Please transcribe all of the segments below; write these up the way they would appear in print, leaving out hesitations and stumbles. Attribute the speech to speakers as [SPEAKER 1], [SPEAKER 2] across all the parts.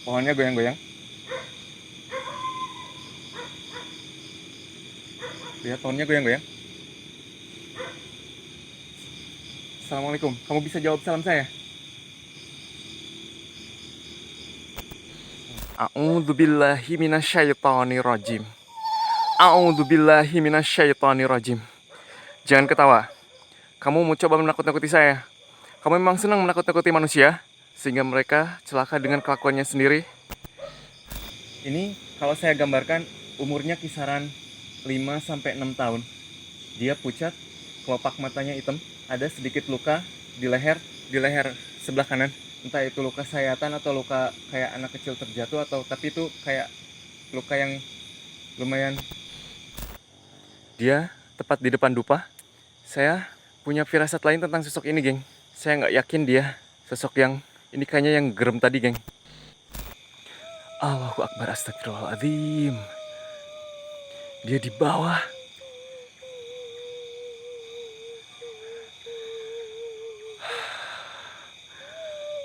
[SPEAKER 1] Pohonnya goyang-goyang. Lihat pohonnya goyang-goyang. Assalamualaikum. Kamu bisa jawab salam saya? A'udzubillahi minasyaitonirrajim. A'udzubillahi minasyaitonirrajim. Jangan ketawa. Kamu mau coba menakut-nakuti saya. Kamu memang senang menakut-nakuti manusia sehingga mereka celaka dengan kelakuannya sendiri. Ini kalau saya gambarkan umurnya kisaran 5 sampai 6 tahun. Dia pucat, kelopak matanya hitam, ada sedikit luka di leher sebelah kanan. Entah itu luka sayatan atau luka kayak anak kecil terjatuh atau tapi itu kayak luka yang lumayan. Dia tepat di depan dupa. Saya punya firasat lain tentang sosok ini, geng. Saya nggak yakin dia sosok yang ini kayaknya yang gerem tadi, geng. Allahu Akbar, astagfirullahaladzim. Dia di bawah.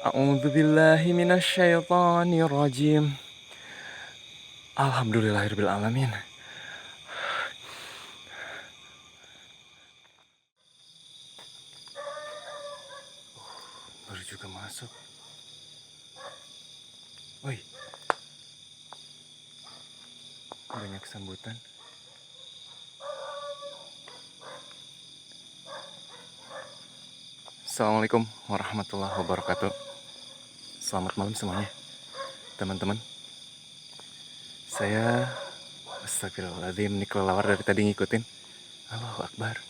[SPEAKER 1] A'udzubillahi minasyaitonirrajim. Alhamdulillahirabbil alamin. Baru juga masuk. Woi. Banyak sambutan. Assalamualaikum warahmatullahi wabarakatuh. Selamat malam semuanya, teman-teman. Saya astagfirullahaladzim, ini kelelawar dari tadi ngikutin. Allahu Akbar.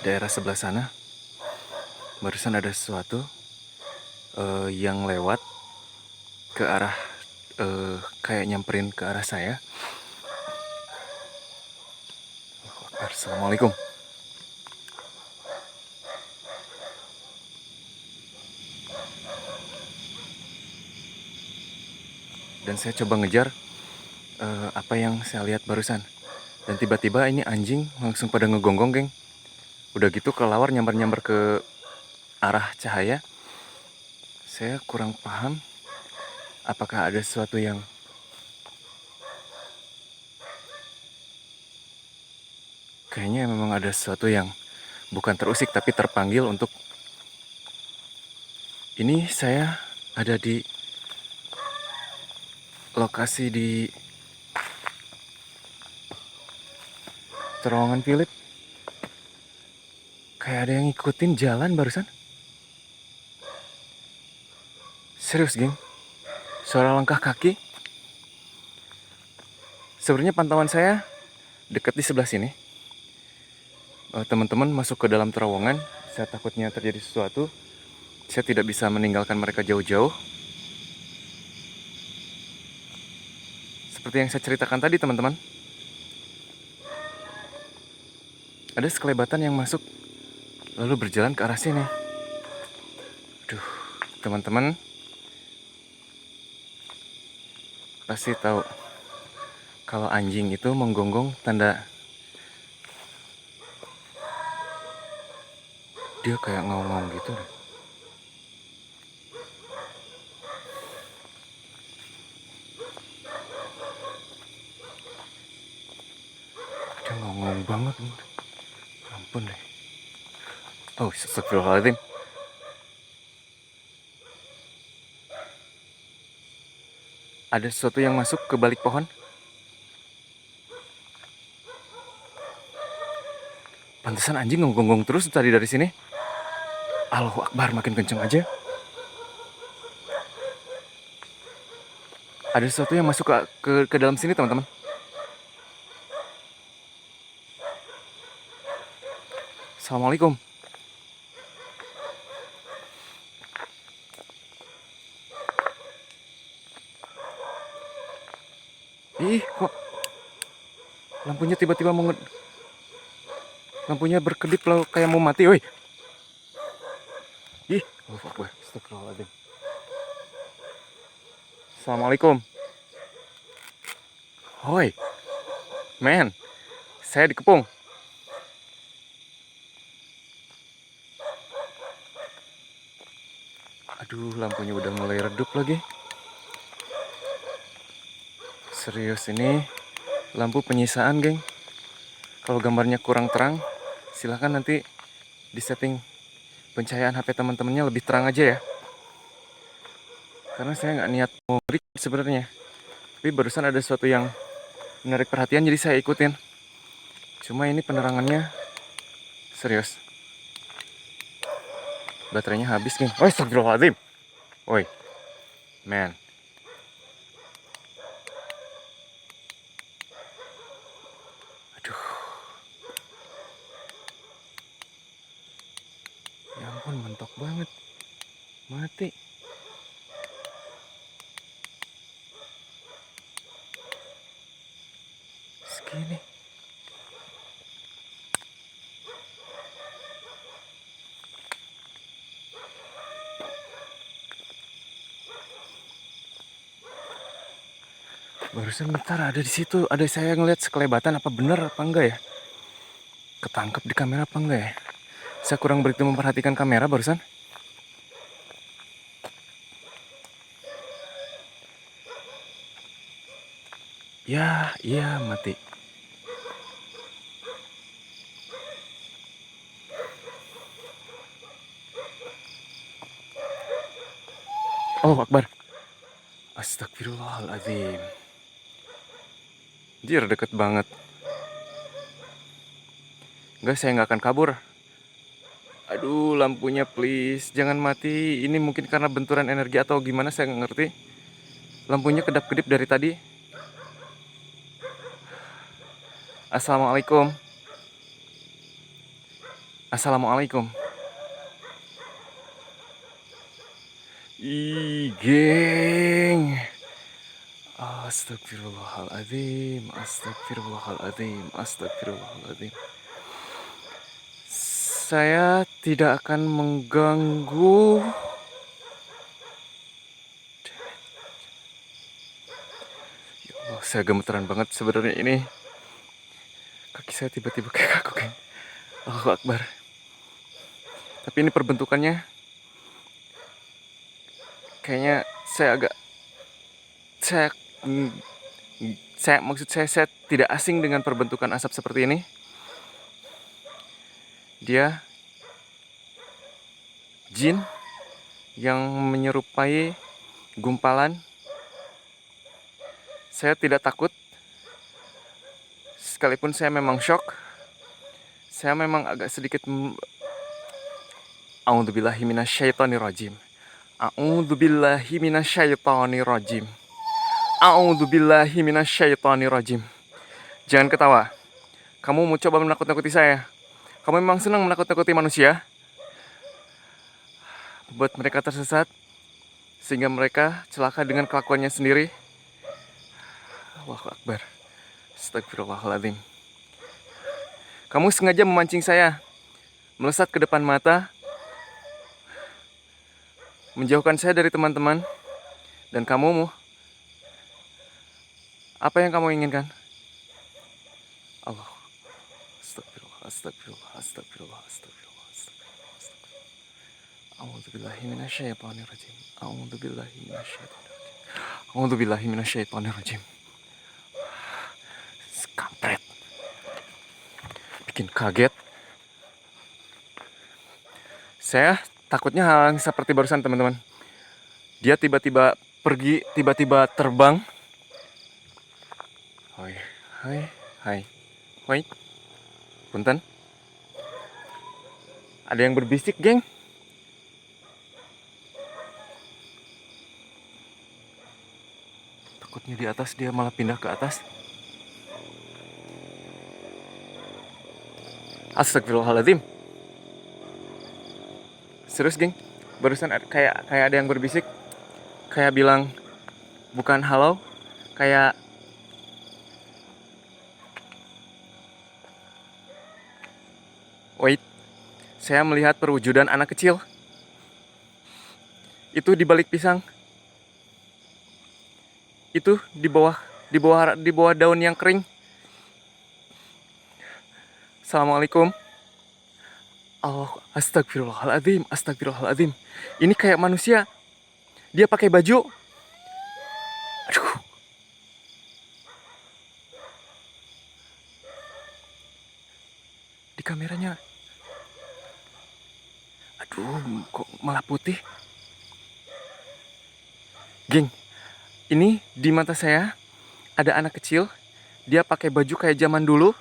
[SPEAKER 1] Daerah sebelah sana barusan ada sesuatu yang lewat ke arah kayak nyamperin ke arah saya. Assalamualaikum. Dan saya coba ngejar apa yang saya lihat barusan. Dan tiba-tiba ini anjing langsung pada ngegonggong, geng. Udah gitu kelelawar nyambar-nyambar ke arah cahaya. Saya kurang paham apakah ada sesuatu yang kayaknya memang ada sesuatu yang bukan terusik tapi terpanggil untuk ini. Saya ada di lokasi di terowongan Philip. Kayak ada yang ngikutin jalan barusan. Serius, geng. Suara langkah kaki. Sebenarnya pantauan saya dekat di sebelah sini. Teman-teman masuk ke dalam terowongan. Saya takutnya terjadi sesuatu. Saya tidak bisa meninggalkan mereka jauh-jauh. Seperti yang saya ceritakan tadi, teman-teman. Ada sekelebatan yang masuk lalu berjalan ke arah sini. Aduh, teman-teman pasti tahu kalau anjing itu menggonggong tanda dia kayak ngomong gitu. Dia ngomong banget. Ampun deh. Oh, astagfirullahaladzim. Ada sesuatu yang masuk ke balik pohon. Pantesan anjing ngegonggong terus tadi dari sini. Allahu Akbar, makin kenceng aja. Ada sesuatu yang masuk ke dalam sini, teman-teman. Assalamualaikum. Ih, kok lampunya tiba-tiba lampunya berkedip lalu kayak mau mati, woi. Ih, Allahu Akbar, astagfirullahaladzim. Assalamualaikum. Hoi, man, Saya dikepung. Aduh, lampunya udah mulai redup lagi. Serius ini lampu penyisaan, geng. Kalau gambarnya kurang terang, silahkan nanti disetting pencahayaan HP teman-temannya lebih terang aja ya. Karena saya nggak niat mau record sebenarnya. Tapi barusan ada sesuatu yang menarik perhatian, jadi saya ikutin. Cuma ini penerangannya serius. Baterainya habis, geng. Oh, astagfirullahaladzim. Woi, man. Aduh. Ya ampun, mentok banget. Mati. Segini. Barusan bentar ada di situ, ada saya ngeliat sekelebatan, apa bener apa enggak ya? Ketangkep di kamera apa enggak ya? Saya kurang begitu memperhatikan kamera barusan. Ya, iya mati. Oh, Akbar. Astagfirullahaladzim. Jir, deket banget. Enggak, saya nggak akan kabur. Aduh, lampunya please, jangan mati. Ini mungkin karena benturan energi atau gimana, saya nggak ngerti. Lampunya kedap-kedip dari tadi. Assalamualaikum. Assalamualaikum. Ih, geng. Astagfirullahaladzim. Astagfirullahaladzim. Astagfirullahaladzim. Saya tidak akan mengganggu. Ya Allah, saya gemeteran banget sebenarnya ini. Kaki saya tiba-tiba kayak kaku, geng. Allahu Akbar. Tapi ini perbentukannya kayaknya saya maksud saya tidak asing dengan perbentukan asap seperti ini. Dia jin yang menyerupai gumpalan. Saya tidak takut. Sekalipun saya memang shock. Saya memang agak sedikit A'udzubillahi minasyaitonirrajim. A'udzubillahi minasyaitonirrajim. A'udzubillahi minasyaitonirrajim. Jangan ketawa. Kamu mau coba menakut-nakuti saya. Kamu memang senang menakut-nakuti manusia. Buat mereka tersesat, sehingga mereka celaka dengan kelakuannya sendiri. Allahu Akbar. Astagfirullahaladzim. Kamu sengaja memancing saya, melesat ke depan mata, menjauhkan saya dari teman-teman, dan kamu apa yang kamu inginkan? Allah. Astagfirullah, astagfirullah, astagfirullah, astagfirullah, astagfirullah. A'udzubillahi minasyaitonirrajim. A'udzubillahi minasyaitonirrajim. A'udzubillahi minasyaitonirrajim. Kampret. Bikin kaget. Saya takutnya hal yang seperti barusan, teman-teman. Dia tiba-tiba pergi, tiba-tiba terbang. Hai, hai, hai. Wait. Punten. Ada yang berbisik, geng. Takutnya di atas, dia malah pindah ke atas. Astagfirullahaladzim. Serius, geng. Barusan kayak ada yang berbisik. Kayak bilang bukan halo, kayak wait. Saya melihat perwujudan anak kecil. Itu di balik pisang. Itu di bawah daun yang kering. Assalamualaikum. Allah, astagfirullahaladzim, astagfirullahaladzim. Ini kayak manusia. Dia pakai baju. Aduh. Di kameranya. Aduh, kok malah putih. Geng, ini di mata saya ada anak kecil. Dia pakai baju kayak zaman dulu.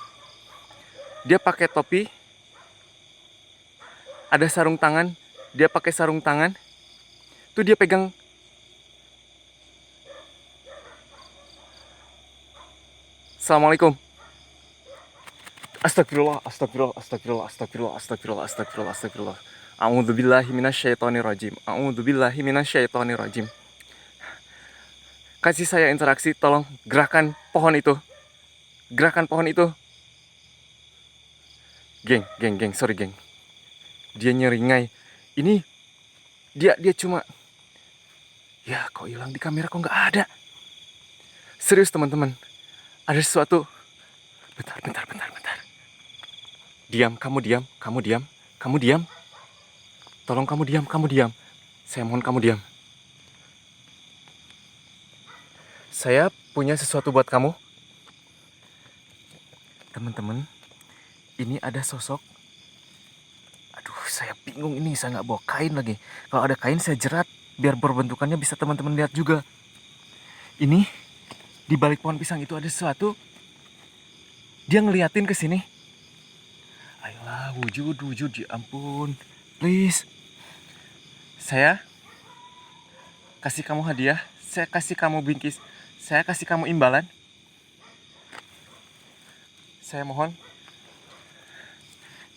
[SPEAKER 1] Dia pakai topi. Ada sarung tangan. Dia pakai sarung tangan. Tuh dia pegang. Assalamualaikum. Astagfirullah, astagfirullah, astagfirullah, astagfirullah, astagfirullah, astagfirullah, astagfirullah. A'udzubillahi minasyaitonirrajim. A'udzubillahi minasyaitonirrajim. Kasih saya interaksi, tolong gerakan pohon itu. Gerakan pohon itu. Geng, sorry geng. Dia nyeringai. Ini dia cuma, ya kok hilang di kamera, kok nggak ada. Serius teman-teman, ada sesuatu. Bentar. Diam, kamu diam. Tolong kamu diam. Saya mohon kamu diam. Saya punya sesuatu buat kamu. Teman-teman, ini ada sosok. Aduh, saya bingung ini, saya nggak bawa kain lagi. Kalau ada kain saya jerat, biar berbentukannya bisa teman-teman lihat juga. Ini, di balik pohon pisang itu ada sesuatu. Dia ngeliatin ke sini. Ayolah, wujud, ya ampun. Please. Saya kasih kamu hadiah, saya kasih kamu bingkis, saya kasih kamu imbalan. Saya mohon,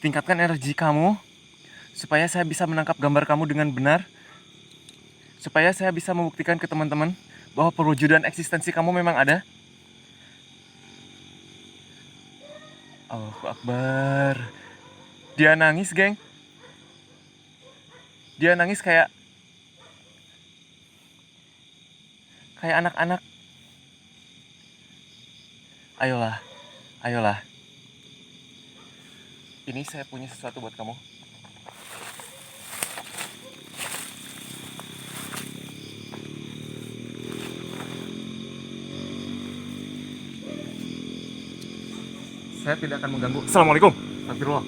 [SPEAKER 1] tingkatkan energi kamu, supaya saya bisa menangkap gambar kamu dengan benar. Supaya saya bisa membuktikan ke teman-teman bahwa perwujudan eksistensi kamu memang ada. Allahu Akbar. Dia nangis, geng. Dia nangis kayak anak-anak. Ayolah. Ini saya punya sesuatu buat kamu. Saya tidak akan mengganggu. Assalamualaikum. Astagfirullah.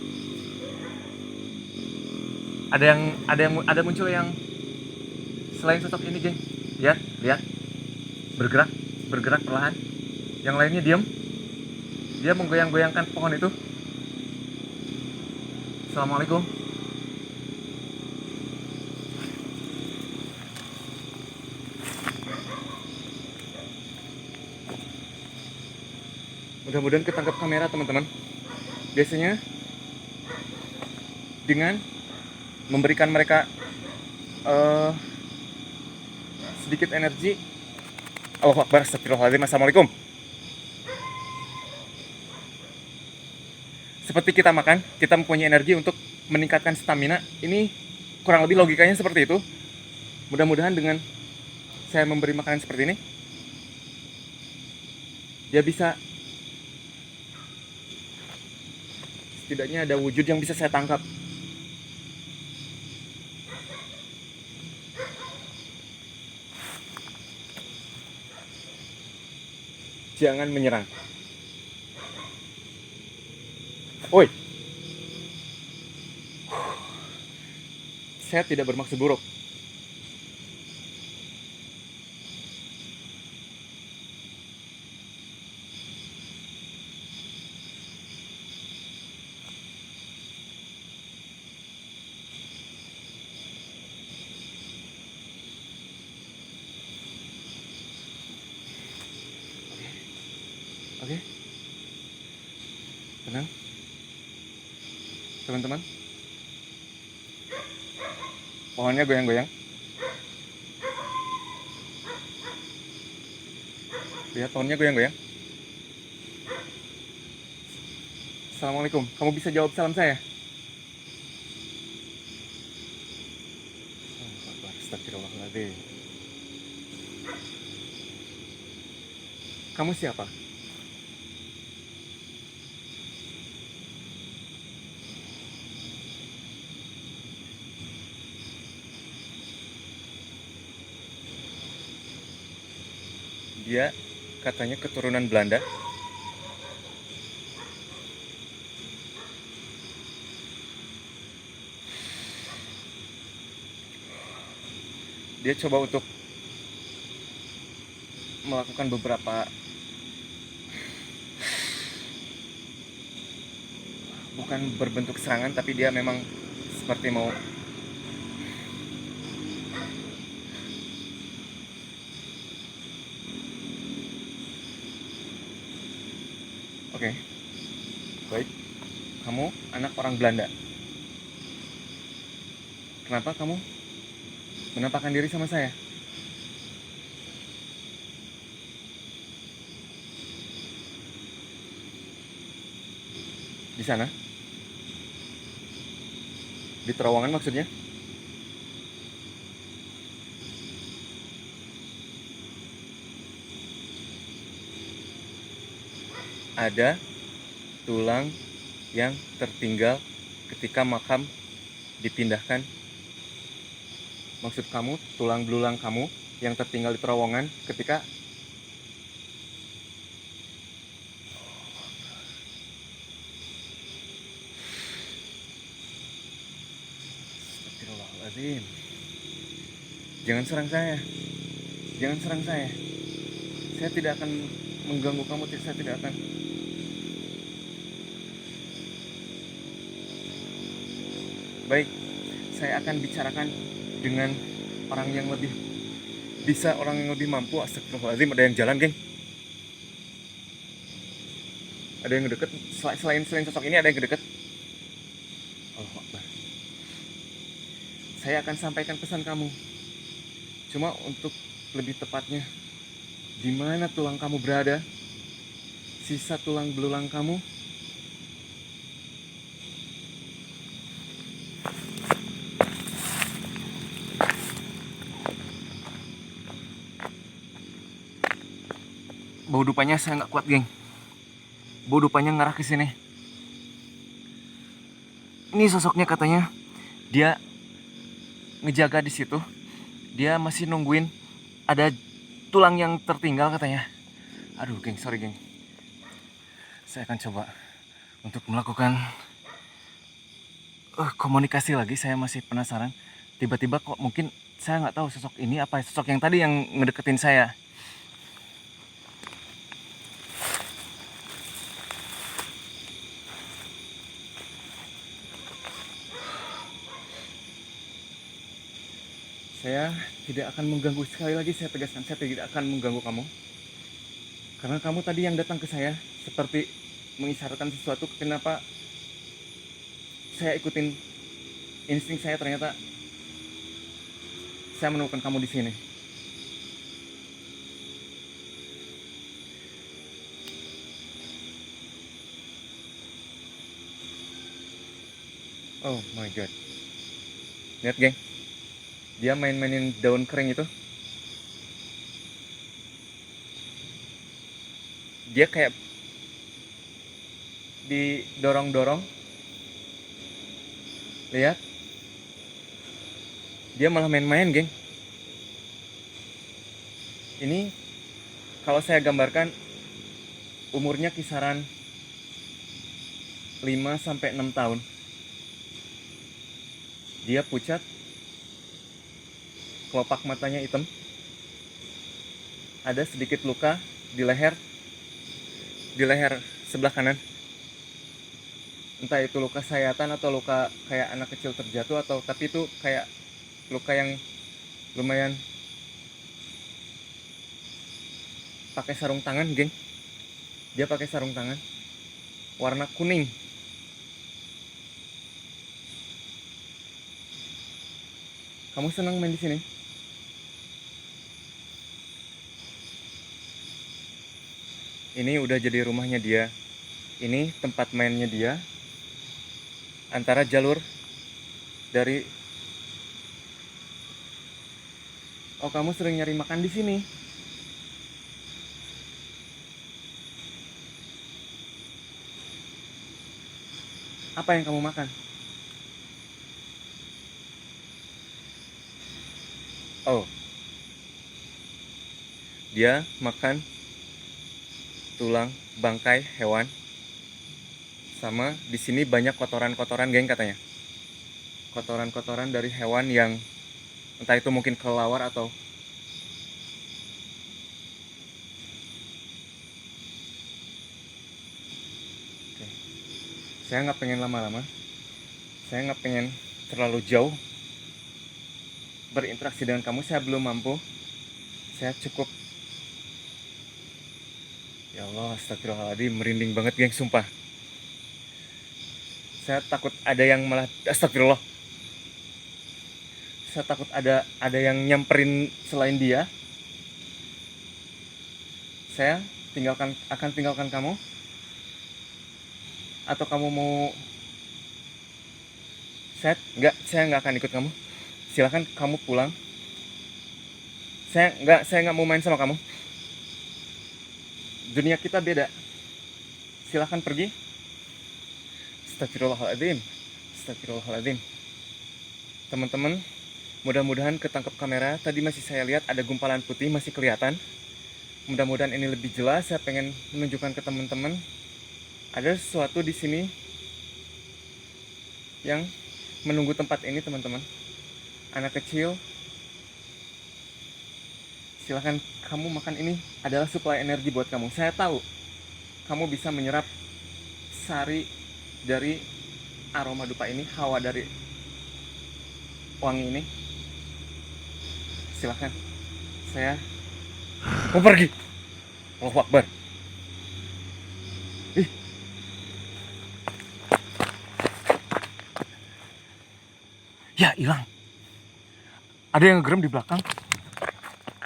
[SPEAKER 1] Ada muncul yang selain sosok ini, geng. Lihat. Bergerak perlahan. Yang lainnya diam. Dia menggoyang-goyangkan pohon itu. Assalamualaikum. Mudah-mudahan ketangkap kamera, teman-teman. Biasanya dengan memberikan mereka sedikit energi. Allahu Akbar, astagfirullahaladzim, assalamualaikum. Seperti kita makan, kita mempunyai energi untuk meningkatkan stamina. Ini kurang lebih logikanya seperti itu. Mudah-mudahan dengan saya memberi makanan seperti ini, dia bisa, setidaknya ada wujud yang bisa saya tangkap. Jangan menyerang. Oi. Saya tidak bermaksud buruk. Oke. Tenang. Teman-teman. Pohonnya goyang-goyang. Lihat pohonnya goyang-goyang. Assalamualaikum. Kamu bisa jawab salam saya? Astagfirullahaladzim. Kamu siapa? Dia katanya keturunan Belanda. Dia coba untuk melakukan beberapa, bukan berbentuk serangan, tapi dia memang seperti mau. Oke, baik. Kamu anak orang Belanda. Kenapa kamu menampakkan diri sama saya? Di sana? Di terowongan maksudnya? Ada tulang yang tertinggal ketika makam dipindahkan. Maksud kamu tulang belulang kamu yang tertinggal di terowongan ketika. Astagfirullahaladzim. Jangan serang saya. Jangan serang saya. Saya tidak akan mengganggu kamu. Saya tidak akan. Baik, saya akan bicarakan dengan orang yang lebih bisa, orang yang lebih mampu. Astagfirullahaladzim, ada yang jalan, geng. Ada yang deket. Selain sosok ini, ada yang deket. Allahu Akbar. Saya akan sampaikan pesan kamu. Cuma untuk lebih tepatnya, di mana tulang kamu berada, sisa tulang belulang kamu, bau dupanya saya nggak kuat, geng. Bau dupanya ngarah ke sini. Ini sosoknya katanya dia ngejaga di situ. Dia masih nungguin ada tulang yang tertinggal katanya. Aduh, geng, sorry, geng. Saya akan coba untuk melakukan komunikasi lagi. Saya masih penasaran. Tiba-tiba kok mungkin saya nggak tahu sosok ini apa sosok yang tadi yang ngedeketin saya. Saya tidak akan mengganggu, sekali lagi saya tegaskan, saya tidak akan mengganggu kamu. Karena kamu tadi yang datang ke saya seperti mengisyaratkan sesuatu. Kenapa saya ikutin insting saya, ternyata saya menemukan kamu di sini. Oh my god. Lihat, geng. Dia main-mainin daun kering itu. Dia kayak didorong-dorong. Lihat. Dia malah main-main, geng. Ini kalau saya gambarkan umurnya kisaran 5-6 tahun. Dia pucat. Kelopak matanya hitam. Ada sedikit luka di leher sebelah kanan. Entah itu luka sayatan atau luka kayak anak kecil terjatuh, atau tapi itu kayak luka yang lumayan. Pakai sarung tangan, geng. Dia pakai sarung tangan warna kuning. Kamu senang main di sini? Ini udah jadi rumahnya dia. Ini tempat mainnya dia. Antara jalur dari. Oh, kamu sering nyari makan di sini? Apa yang kamu makan? Oh, Dia makan tulang bangkai hewan. Sama di sini banyak kotoran-kotoran, geng, katanya. Kotoran-kotoran dari hewan yang entah itu mungkin kelelawar atau oke. Saya nggak pengen lama-lama. Saya nggak pengen terlalu jauh berinteraksi dengan kamu. Saya belum mampu. Saya cukup. Ya Allah, astagfirullahaladzim, merinding banget, geng, sumpah. Saya takut ada yang malah, astagfirullah. Saya takut ada yang nyamperin selain dia. Saya akan tinggalkan kamu. Atau kamu mau? Saya nggak akan ikut kamu. Silahkan kamu pulang. Saya nggak mau main sama kamu. Dunia kita beda. Silahkan pergi. Astagfirullahaladzim. Astagfirullahaladzim. Teman-teman, mudah-mudahan ketangkep kamera. Tadi masih saya lihat ada gumpalan putih masih kelihatan. Mudah-mudahan ini lebih jelas. Saya pengen menunjukkan ke teman-teman ada sesuatu di sini yang menunggu tempat ini, teman-teman. Anak kecil, silahkan kamu makan. Ini adalah suplai energi buat kamu. Saya tahu kamu bisa menyerap sari dari aroma dupa ini, hawa dari wangi ini. Silahkan. Saya mau pergi. Allahu Akbar. Ya, hilang. Ada yang ngegerem di belakang.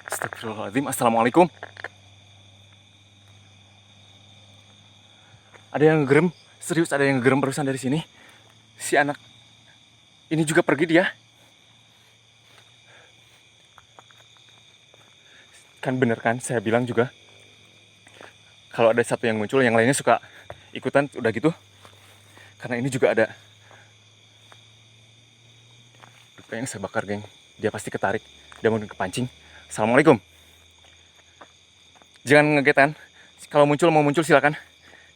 [SPEAKER 1] Astagfirullahaladzim. Assalamualaikum. Ada yang ngegerem. Serius, ada yang ngegerem barusan dari sini. Si anak ini juga pergi dia. Kan bener kan, saya bilang juga. Kalau ada satu yang muncul, yang lainnya suka ikutan, udah gitu. Karena ini juga ada dupa yang saya bakar, geng. Dia pasti ketarik. Dia mungkin kepancing. Assalamualaikum. Jangan ngagetin. Kalau mau muncul silakan.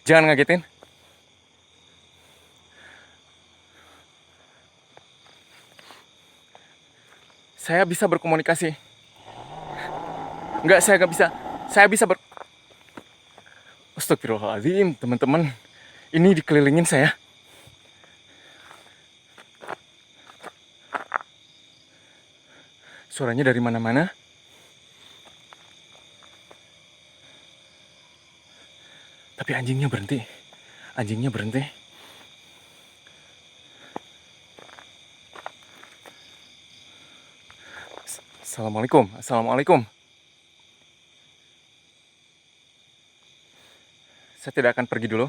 [SPEAKER 1] Jangan ngagetin. Saya bisa berkomunikasi. Enggak, saya nggak bisa. Saya bisa Astagfirullahaladzim, teman-teman. Ini dikelilingin saya. Suaranya dari mana-mana. Tapi anjingnya berhenti. Anjingnya berhenti. Assalamualaikum. Assalamualaikum. Saya tidak akan pergi dulu.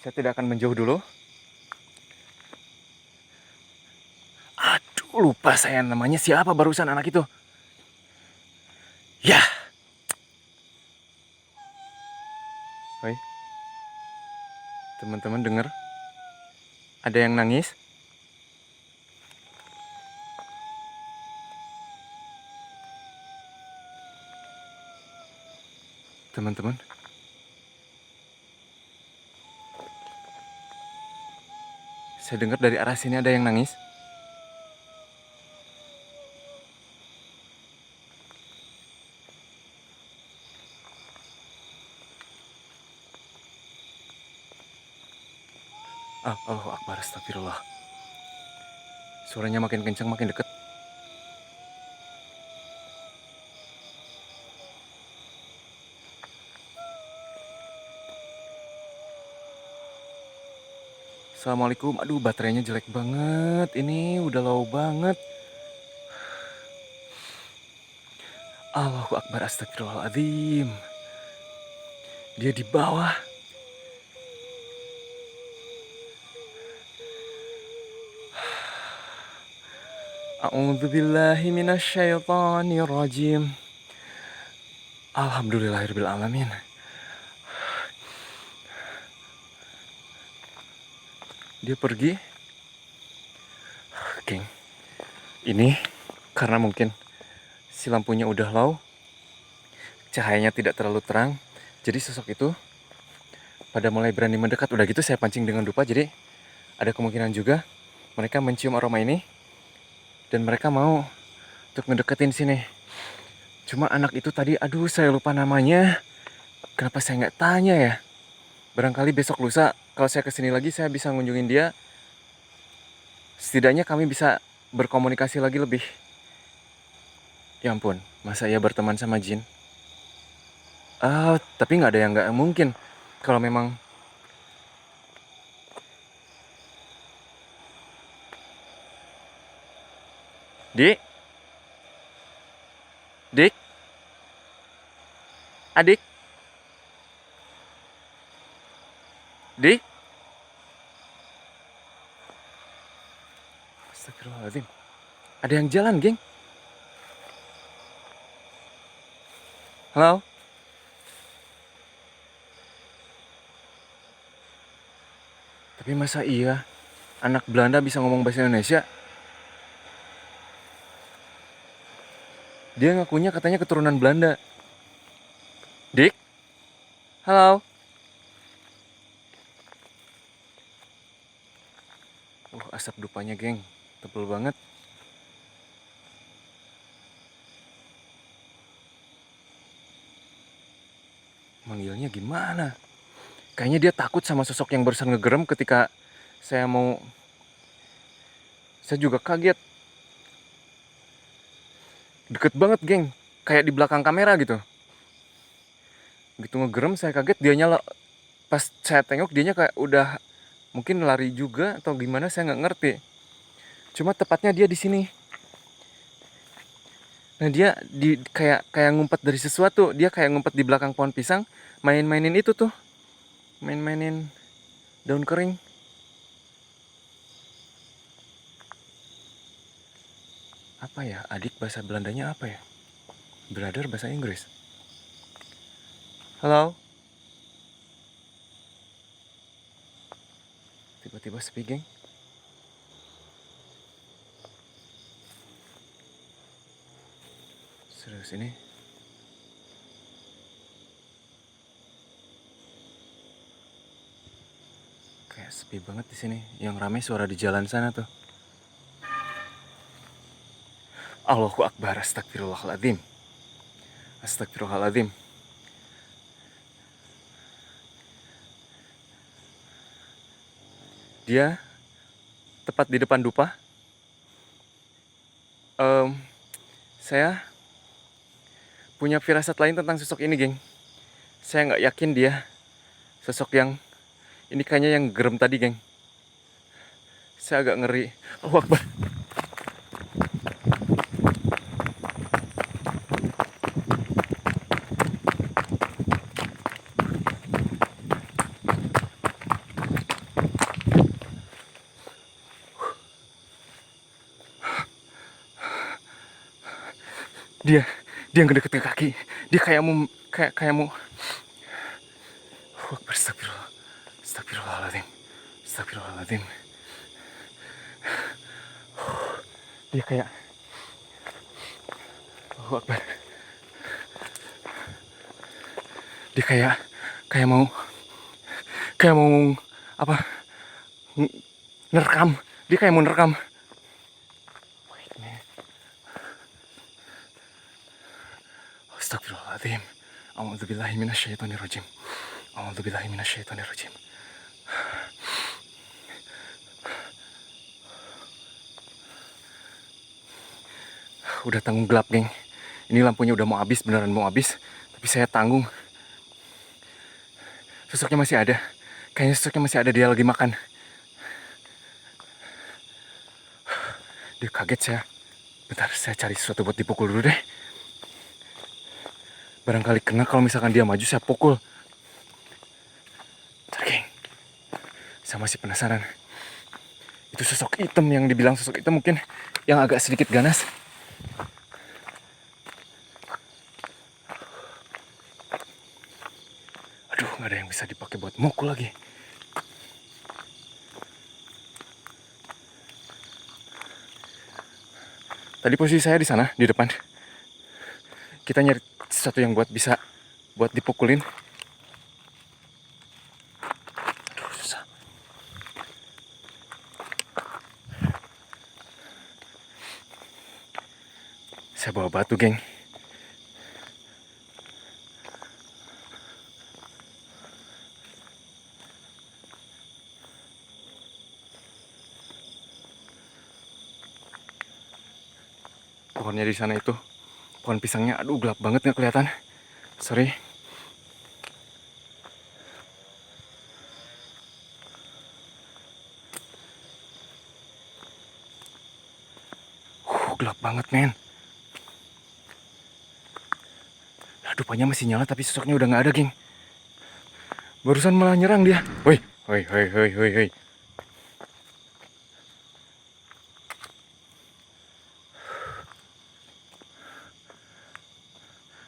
[SPEAKER 1] Saya tidak akan menjauh dulu. Aduh, lupa saya namanya siapa barusan anak itu. Ya. Hoi. Teman-teman dengar? Ada yang nangis? Teman-teman. Saya dengar dari arah sini ada yang nangis. Allahu Akbar, astagfirullah. Suaranya makin kencang, makin dekat. Assalamualaikum. Aduh, baterainya jelek banget. Ini udah low banget. Allahu Akbar, astagfirullahaladzim. Dia di bawah. A'udzubillahi minasyaitonirrajim. Alhamdulillahirabbil alamin. Dia pergi. Geng, ini karena mungkin si lampunya udah low. cahayanya tidak terlalu terang. Jadi sosok itu pada mulai berani mendekat. Udah gitu saya pancing dengan dupa, jadi ada kemungkinan juga mereka mencium aroma ini dan mereka mau untuk ngedeketin sini. Cuma anak itu tadi, aduh saya lupa namanya. Kenapa saya nggak tanya ya? Barangkali besok lusa kalau saya kesini lagi saya bisa ngunjungin dia. Setidaknya kami bisa berkomunikasi lagi lebih. Ya ampun, masa ia berteman sama jin? Tapi nggak ada yang nggak mungkin. Kalau memang Dik, Dik, adik, Dik. Astagfirullahaladzim. Ada yang jalan, geng. Halo? Tapi masa iya anak Belanda bisa ngomong bahasa Indonesia? Dia ngakunya katanya keturunan Belanda. Dik? Halo? Asap dupanya, geng. Tebel banget. Manggilnya gimana? Kayaknya dia takut sama sosok yang barusan ngegerem ketika saya mau... Saya juga kaget. Deket banget, geng. Kayak di belakang kamera gitu. Gitu ngegerem saya kaget, dia nyala. Pas saya tengok dianya kayak udah mungkin lari juga atau gimana, saya nggak ngerti. Cuma tepatnya dia di sini. Nah dia kayak ngumpet dari sesuatu. Dia kayak ngumpet di belakang pohon pisang, main-mainin itu tuh, main-mainin daun kering. Apa ya, adik bahasa Belandanya apa ya? Brother bahasa Inggris. Halo? Tiba-tiba sepi, geng. Serius ini. Kayak sepi banget di sini. Yang rame suara di jalan sana tuh. Allahu Akbar, astagfirullahaladzim. Astagfirullahaladzim. Dia tepat di depan dupa. Saya punya firasat lain tentang sosok ini, geng. Saya nggak yakin dia sosok yang ini, kayaknya yang gerem tadi, geng. Saya agak ngeri. Allahu Akbar. Dia ngedeket ke kaki. Dia kayak mau Astagfirullah. Astagfirullahaladzim. Astagfirullahaladzim. Dia kayak Allahu Akbar. Dia kayak mau apa? Nerekam. Dia kayak mau nerekam. Astagfirullahaladzim. A'udzubillahi minasyaitonirrajim. A'udzubillahi minasyaitonirrajim. Udah tanggung gelap, geng. Ini lampunya udah mau habis, beneran mau habis. Tapi saya tanggung. Sosoknya masih ada. Kayaknya sosoknya masih ada, dia lagi makan. Dia kaget saya. Bentar, saya cari sesuatu buat dipukul dulu deh. Barangkali kena kalau misalkan dia maju, saya pukul. Bentar, geng. Saya masih penasaran. Itu sosok hitam yang dibilang sosok hitam, mungkin yang agak sedikit ganas. Aduh, nggak ada yang bisa dipakai buat mukul lagi. Tadi posisi saya di sana, di depan. Kita nyari sesuatu yang buat dipukulin. Aduh, susah. Saya bawa batu, geng. Pohonnya di sana itu, pohon pisangnya, aduh gelap banget nggak kelihatan. Sorry. Gelap banget, men. Nah, dupanya masih nyala tapi sosoknya udah nggak ada, geng. Barusan malah nyerang dia. Woi, woi, woi, woi, woi, woi.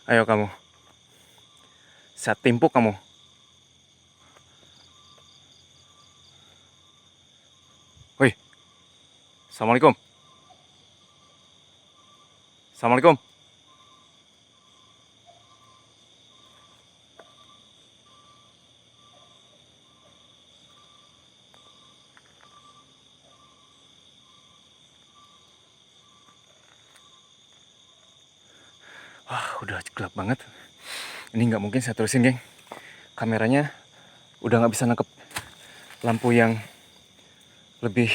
[SPEAKER 1] Ayo kamu. Saya timpuk kamu. Woi. Assalamualaikum. Assalamualaikum. Wah, udah gelap banget. Ini nggak mungkin saya terusin, geng. Kameranya udah nggak bisa nangkep lampu yang lebih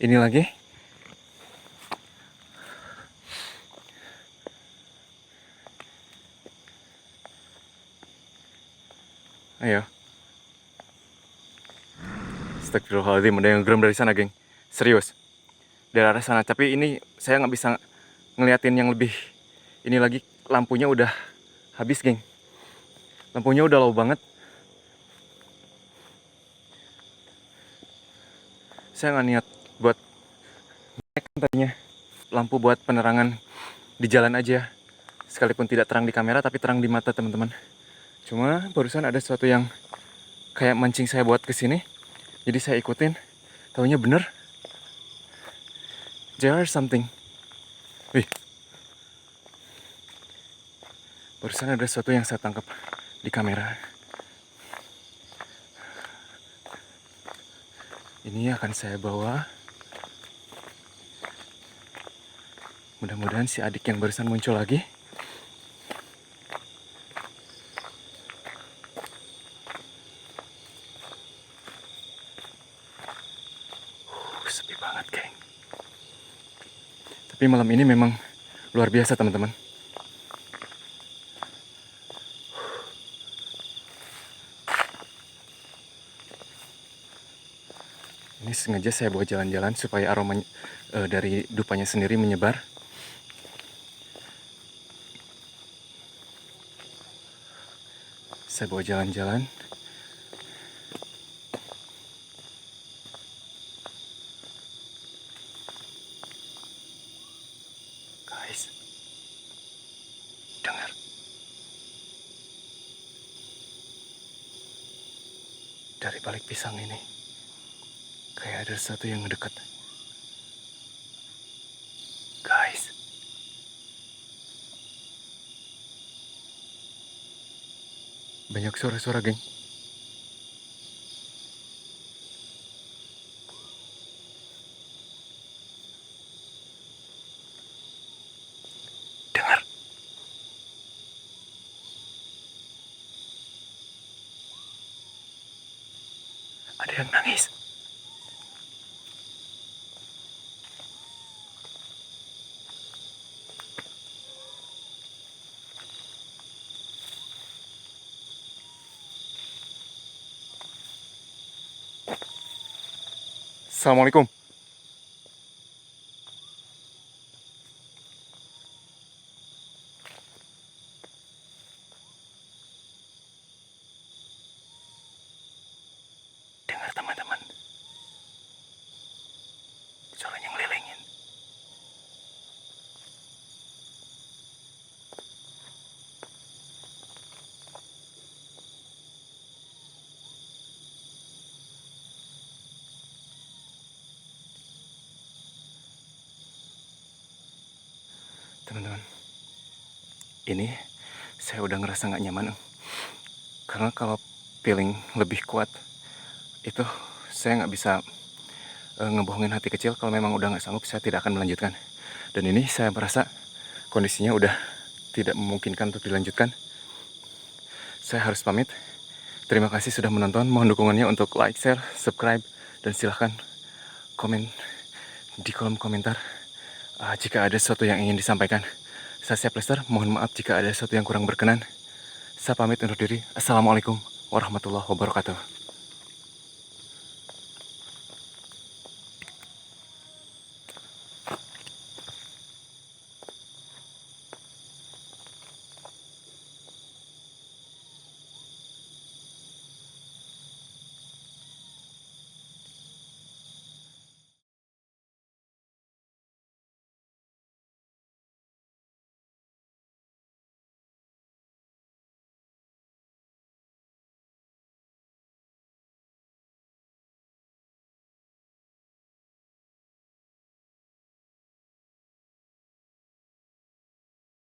[SPEAKER 1] ini lagi. Ayo. Astagfirullahaladzim, ada yang gerem dari sana, geng. Serius. Dari arah sana. Tapi ini saya nggak bisa ngeliatin yang lebih ini lagi. Lampunya udah habis, geng. Lampunya udah low banget. Saya nggak niat buat tadinya lampu buat penerangan di jalan aja. Sekalipun tidak terang di kamera, tapi terang di mata, teman-teman. Cuma barusan ada sesuatu yang kayak mancing saya buat kesini. Jadi saya ikutin. Taunya bener. There's something. Wih. Barusan ada sesuatu yang saya tangkap di kamera. Ini akan saya bawa. Mudah-mudahan si adik yang barusan muncul lagi. Sepi banget, geng. Tapi malam ini memang luar biasa, teman-teman. Ini sengaja saya bawa jalan-jalan supaya aroma dari dupanya sendiri menyebar. Saya bawa jalan-jalan. Guys, dengar. Dari balik pisang ini, kayak ada sesuatu yang mendekat. Guys. Banyak suara-suara, geng. Dengar. Ada yang nangis. Assalamualaikum. Dengar, teman-teman. Suaranya ngelilingin. Teman-teman, ini saya udah ngerasa nggak nyaman. Karena kalau feeling lebih kuat, itu saya nggak bisa ngebohongin hati kecil. Kalau memang udah nggak sanggup, saya tidak akan melanjutkan. Dan ini saya merasa kondisinya udah tidak memungkinkan untuk dilanjutkan. Saya harus pamit. Terima kasih sudah menonton. Mohon dukungannya untuk like, share, subscribe, dan silahkan komen di kolom komentar jika ada sesuatu yang ingin disampaikan. Saya Chef Lester, mohon maaf jika ada sesuatu yang kurang berkenan. Saya pamit undur diri. Assalamualaikum warahmatullahi wabarakatuh.